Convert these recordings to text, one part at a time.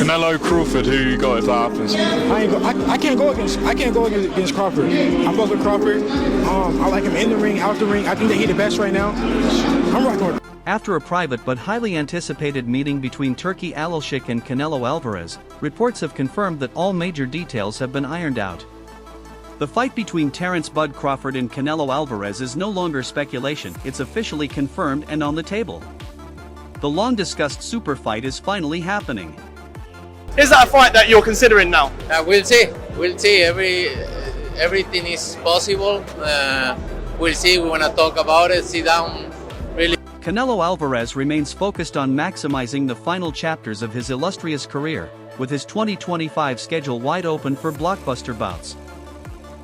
Canelo Crawford, who you got if that happens? I can't go against Crawford. I fuck with Crawford. I like him in the ring, out the ring. I think that he's the best right now. I'm rocking with. After a private but highly anticipated meeting between Turki Alalshik and Canelo Alvarez, reports have confirmed that all major details have been ironed out. The fight between Terence "Bud" Crawford and Canelo Alvarez is no longer speculation, it's officially confirmed and on the table. The long-discussed super fight is finally happening. Is that a fight that you're considering now? We'll see. We'll see. Everything is possible. We'll see. We want to talk about it, sit down, really. Canelo Alvarez remains focused on maximizing the final chapters of his illustrious career, with his 2025 schedule wide open for blockbuster bouts.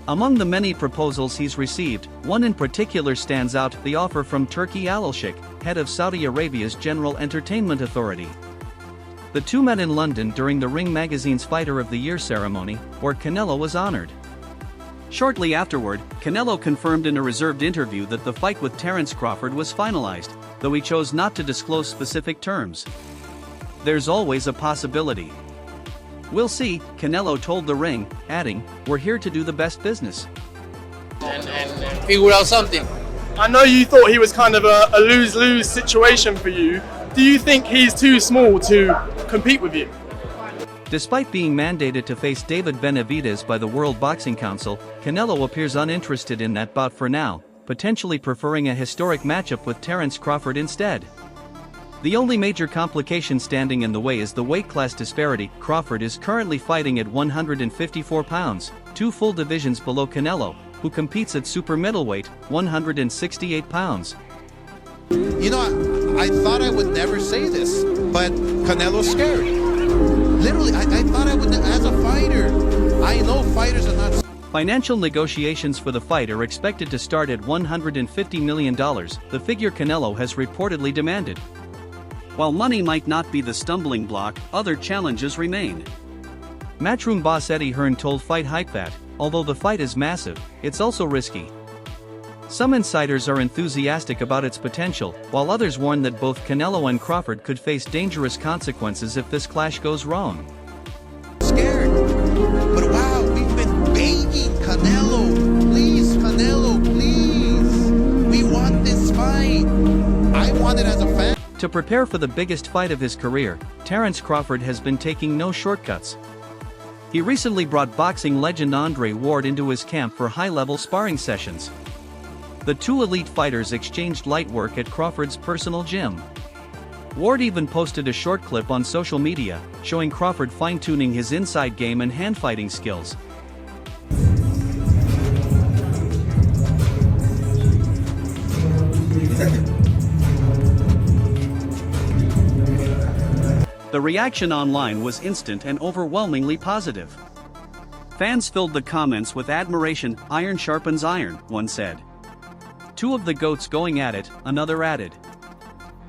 Among the many proposals he's received, one in particular stands out: the offer from Turki Alalshik, head of Saudi Arabia's General Entertainment Authority. The two met in London during the Ring magazine's Fighter of the Year ceremony, where Canelo was honored. Shortly afterward, Canelo confirmed in a reserved interview that the fight with Terence Crawford was finalized, though he chose not to disclose specific terms. There's always a possibility. We'll see, Canelo told The Ring, adding, "We're here to do the best business. And figure out something. I know you thought he was kind of a lose-lose situation for you. Do you think he's too small to compete with you?" Despite being mandated to face David Benavidez by the World Boxing Council, Canelo appears uninterested in that bout for now, potentially preferring a historic matchup with Terence Crawford instead. The only major complication standing in the way is the weight class disparity. Crawford is currently fighting at 154 pounds, 2 full divisions below Canelo, who competes at super middleweight, 168 pounds. You know, I thought I would never say this, but Canelo's scared. Literally, I thought I would, as a fighter. I know fighters are not. Financial negotiations for the fight are expected to start at $150 million, the figure Canelo has reportedly demanded. While money might not be the stumbling block, other challenges remain. Matchroom boss Eddie Hearn told Fight Hype that, although the fight is massive, it's also risky. Some insiders are enthusiastic about its potential, while others warn that both Canelo and Crawford could face dangerous consequences if this clash goes wrong. Scared. But wow, we've been begging Canelo, please, we want this fight. I want it as a fan. To prepare for the biggest fight of his career, Terence Crawford has been taking no shortcuts. He recently brought boxing legend Andre Ward into his camp for high-level sparring sessions. The two elite fighters exchanged light work at Crawford's personal gym. Ward even posted a short clip on social media, showing Crawford fine-tuning his inside game and hand-fighting skills. The reaction online was instant and overwhelmingly positive. Fans filled the comments with admiration. "Iron sharpens iron," one said. "Two of the GOATs going at it," another added.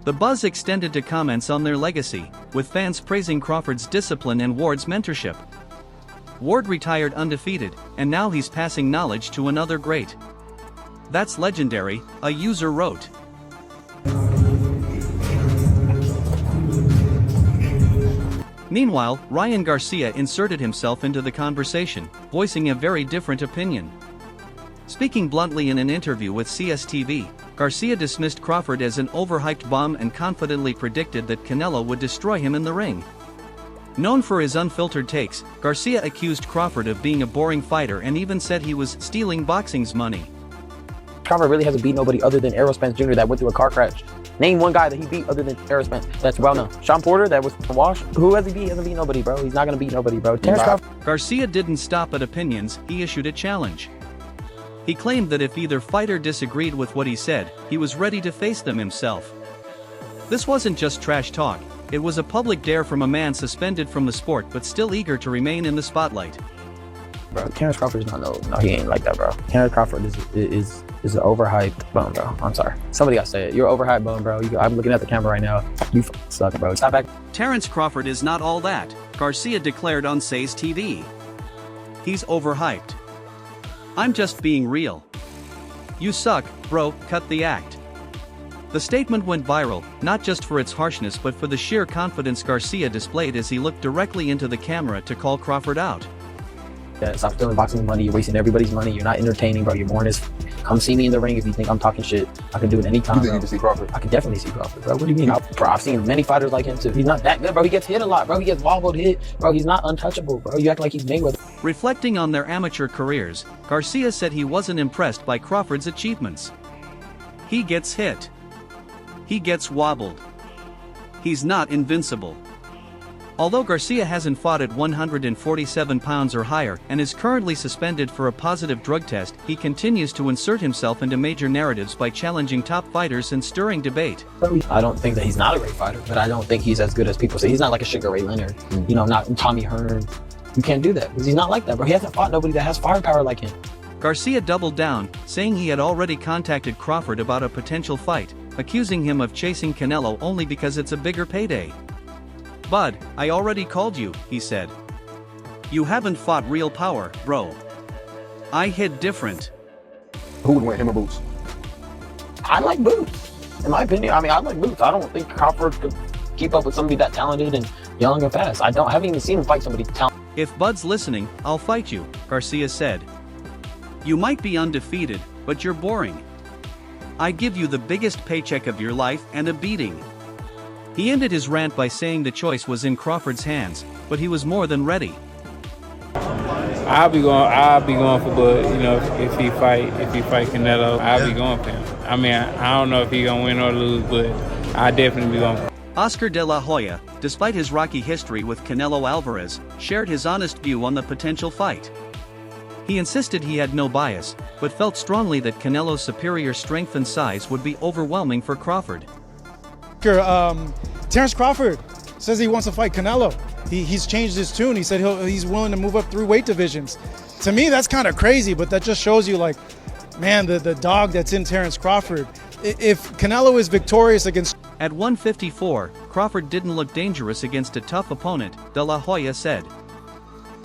The buzz extended to comments on their legacy, with fans praising Crawford's discipline and Ward's mentorship. Ward retired undefeated, and now he's passing knowledge to another great. "That's legendary," a user wrote. Meanwhile, Ryan Garcia inserted himself into the conversation, voicing a very different opinion. Speaking bluntly in an interview with CSTV, Garcia dismissed Crawford as an overhyped bomb and confidently predicted that Canelo would destroy him in the ring. Known for his unfiltered takes, Garcia accused Crawford of being a boring fighter and even said he was stealing boxing's money. Crawford really hasn't beat nobody other than Errol Spence Jr. that went through a car crash. Name one guy that he beat other than Terence Spence that's well known. Sean Porter, that was from Wash. Who has he beat? He hasn't beat nobody, bro. He's not gonna beat nobody, bro. Terence Crawford. Garcia didn't stop at opinions, he issued a challenge. He claimed that if either fighter disagreed with what he said, he was ready to face them himself. This wasn't just trash talk, it was a public dare from a man suspended from the sport but still eager to remain in the spotlight. Bro, Terence Crawford is not no, he ain't like that, bro. Terence Crawford is an overhyped bum, bro. I'm sorry. Somebody gotta say it. You're an overhyped bum, bro. I'm looking at the camera right now. You suck, bro. Stop back. Terence Crawford is not all that, Garcia declared on Say's TV. He's overhyped. "I'm just being real. You suck, bro, cut the act." The statement went viral, not just for its harshness but for the sheer confidence Garcia displayed as he looked directly into the camera to call Crawford out. Yeah, stop stealing boxing money. You're wasting everybody's money. You're not entertaining, bro. You're boring as. Come see me in the ring if you think I'm talking shit. I can do it anytime. You think you can see Crawford? I can definitely see Crawford, bro. What do you mean? I've seen many fighters like him too. He's not that good, bro. He gets hit a lot, bro. He gets wobbled, hit, bro. He's not untouchable, bro. You act like he's Mayweather. Reflecting on their amateur careers, Garcia said he wasn't impressed by Crawford's achievements. He gets hit. He gets wobbled. He's not invincible. Although Garcia hasn't fought at 147 pounds or higher and is currently suspended for a positive drug test, he continues to insert himself into major narratives by challenging top fighters and stirring debate. I don't think that he's not a great fighter, but I don't think he's as good as people say. He's not like a Sugar Ray Leonard, you know, not Tommy Hearn. You can't do that because he's not like that, bro. He hasn't fought nobody that has firepower like him. Garcia doubled down, saying he had already contacted Crawford about a potential fight, accusing him of chasing Canelo only because it's a bigger payday. "Bud, I already called you," he said. "You haven't fought real power, bro. I hit different." Who would win, him or Boots? I like Boots. In my opinion, I mean, I like Boots. I don't think Crawford could keep up with somebody that talented and young and fast. I haven't even seen him fight somebody talented. "If Bud's listening, I'll fight you," Garcia said. "You might be undefeated, but you're boring. I give you the biggest paycheck of your life and a beating." He ended his rant by saying the choice was in Crawford's hands, but he was more than ready. I'll be going for Bud. You know, if he fight Canelo, I'll be going for him. I mean, I don't know if he gonna win or lose, but I definitely be going for him. Oscar de la Hoya, despite his rocky history with Canelo Alvarez, shared his honest view on the potential fight. He insisted he had no bias, but felt strongly that Canelo's superior strength and size would be overwhelming for Crawford. Terence Crawford says he wants to fight Canelo. He's changed his tune. He said he's willing to move up 3 weight divisions. To me, that's kind of crazy, but that just shows you, like, man, the dog that's in Terence Crawford. If Canelo is victorious against... At 154, Crawford didn't look dangerous against a tough opponent, de la Hoya said.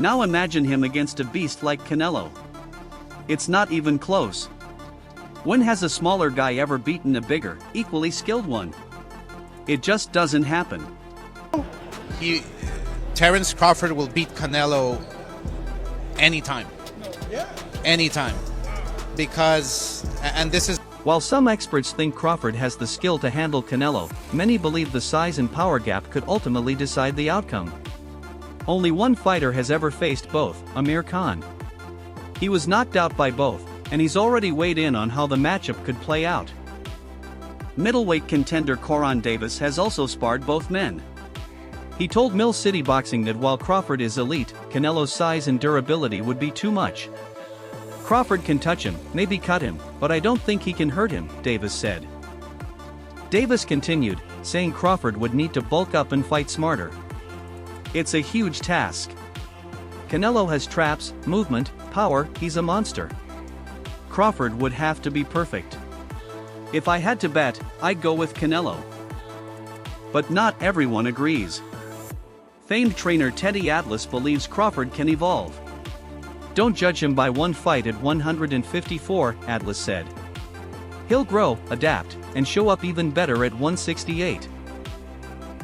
Now imagine him against a beast like Canelo. It's not even close. When has a smaller guy ever beaten a bigger, equally skilled one? It just doesn't happen. Terence Crawford will beat Canelo anytime. Anytime. Because, and this is... While some experts think Crawford has the skill to handle Canelo, many believe the size and power gap could ultimately decide the outcome. Only one fighter has ever faced both, Amir Khan. He was knocked out by both, and he's already weighed in on how the matchup could play out. Middleweight contender Coron Davis has also sparred both men. He told Mill City Boxing that while Crawford is elite, Canelo's size and durability would be too much. "Crawford can touch him, maybe cut him, but I don't think he can hurt him," Davis said. Davis continued, saying Crawford would need to bulk up and fight smarter. "It's a huge task. Canelo has traps, movement, power, he's a monster. Crawford would have to be perfect. If I had to bet, I'd go with Canelo. But not everyone agrees. Famed trainer Teddy Atlas believes Crawford can evolve. Don't judge him by one fight at 154, Atlas said. He'll grow, adapt, and show up even better at 168.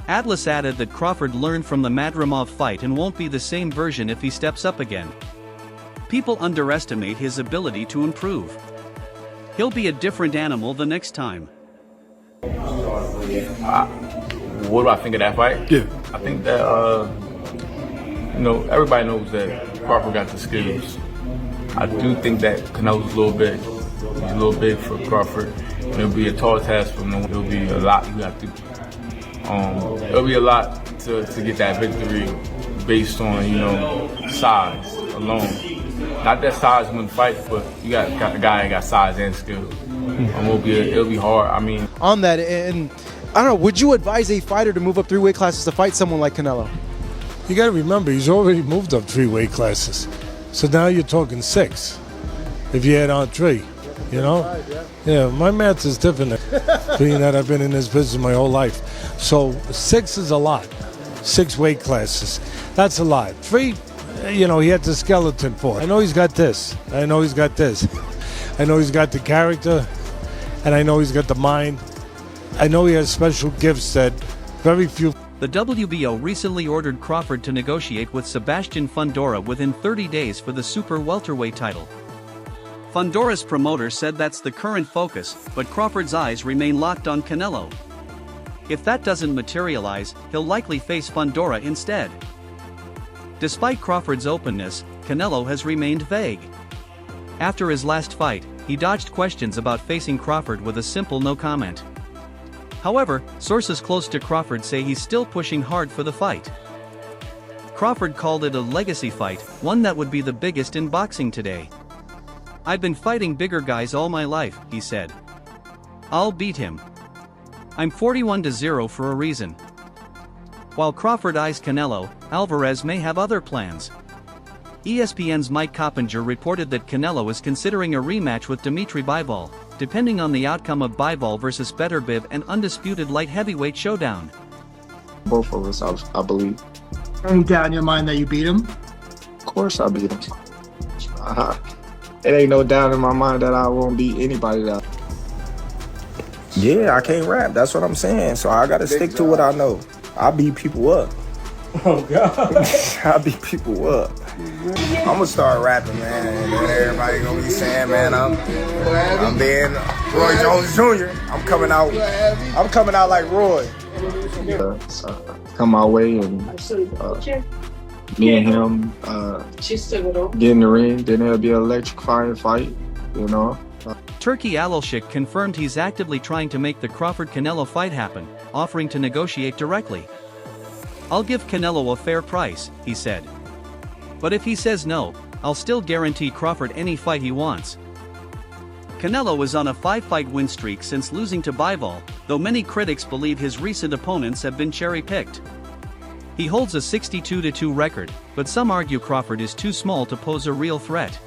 Atlas added that Crawford learned from the Madrimov fight and won't be the same version if he steps up again. People underestimate his ability to improve. He'll be a different animal the next time. What do I think of that fight? Yeah. I think that, everybody knows that Crawford got the skills. I do think that Canelo's a little big. He's a little big for Crawford. And it'll be a tall task for him. It'll be a lot you have to. It'll be a lot to get that victory based on, size alone. Not that size wouldn't fight, but you got a guy that got size and skill. It'll be hard. I mean, on that, and I don't know, would you advise a fighter to move up 3 weight classes to fight someone like Canelo? You got to remember, he's already moved up 3 weight classes. So now you're talking 6. If you add on 3, Yeah, my math is different, being that I've been in this business my whole life. So 6 is a lot. 6 weight classes. That's a lot. 3, he had the skeleton for it. I know he's got this. I know he's got this. I know he's got the character, and I know he's got the mind. I know he has special gifts that very few. The WBO recently ordered Crawford to negotiate with Sebastian Fundora within 30 days for the super welterweight title. Fundora's promoter said that's the current focus, but Crawford's eyes remain locked on Canelo. If that doesn't materialize, he'll likely face Fundora instead. Despite Crawford's openness, Canelo has remained vague. After his last fight, he dodged questions about facing Crawford with a simple no comment. However, sources close to Crawford say he's still pushing hard for the fight. Crawford called it a legacy fight, one that would be the biggest in boxing today. "I've been fighting bigger guys all my life," he said. "I'll beat him. I'm 41-0 for a reason." While Crawford eyes Canelo, Alvarez may have other plans. ESPN's Mike Coppinger reported that Canelo is considering a rematch with Dimitri Bivol, depending on the outcome of Bivol versus Beterbiev and undisputed light heavyweight showdown. Both of us, I believe. Any doubt in your mind that you beat him? Of course I beat him. It ain't no doubt in my mind that I won't beat anybody that. Yeah, I can't rap. That's what I'm saying. So I gotta stick to what I know. I beat people up. Oh, God. I beat people up. I'm gonna start rapping, man, and then everybody gonna be saying, man, I'm being Roy Jones Jr. I'm coming out like Roy. Come my way and me and him get in the ring, then it'll be an electrifying fight, you know. Turki Alalshik confirmed he's actively trying to make the Crawford-Canelo fight happen, offering to negotiate directly. "I'll give Canelo a fair price," he said. "But if he says no, I'll still guarantee Crawford any fight he wants." Canelo is on a 5-fight win streak since losing to Bivol, though many critics believe his recent opponents have been cherry-picked. He holds a 62-2 record, but some argue Crawford is too small to pose a real threat.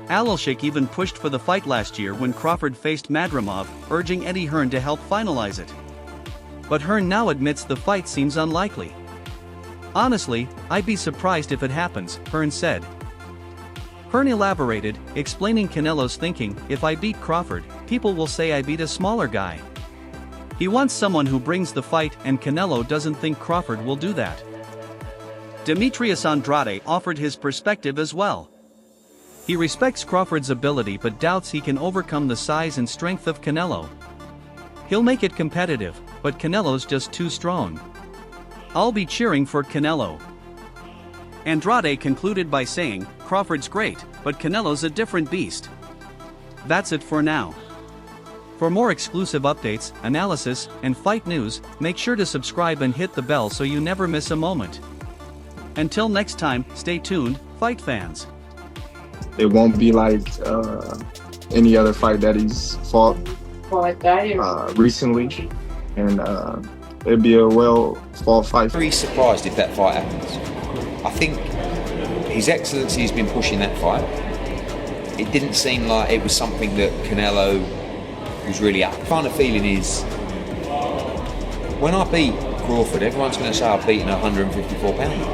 Alalshik even pushed for the fight last year when Crawford faced Madrimov, urging Eddie Hearn to help finalize it. But Hearn now admits the fight seems unlikely. "Honestly, I'd be surprised if it happens," Hearn said. Hearn elaborated, explaining Canelo's thinking, "If I beat Crawford, people will say I beat a smaller guy. He wants someone who brings the fight, and Canelo doesn't think Crawford will do that." Demetrius Andrade offered his perspective as well. He respects Crawford's ability but doubts he can overcome the size and strength of Canelo. "He'll make it competitive, but Canelo's just too strong. I'll be cheering for Canelo." Andrade concluded by saying, "Crawford's great, but Canelo's a different beast." That's it for now. For more exclusive updates, analysis, and fight news, make sure to subscribe and hit the bell so you never miss a moment. Until next time, stay tuned, fight fans. It won't be like any other fight that he's fought recently, and it'd be a well-fought fight. Very surprised if that fight happens. I think His Excellency's been pushing that fight. It didn't seem like it was something that Canelo was really up. The kind of feeling is, when I beat Crawford, everyone's going to say I've beaten a 154 pounder.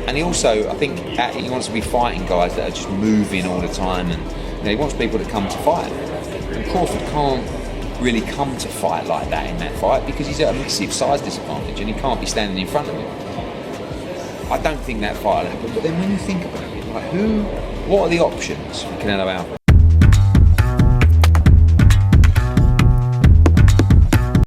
And he also, I think, he wants to be fighting guys that are just moving all the time, and he wants people to come to fight. And Crawford can't really come to fight like that in that fight because he's at a massive size disadvantage and he can't be standing in front of him. I don't think that fight will happen. But then when you think about it, what are the options for Canelo Alvarez?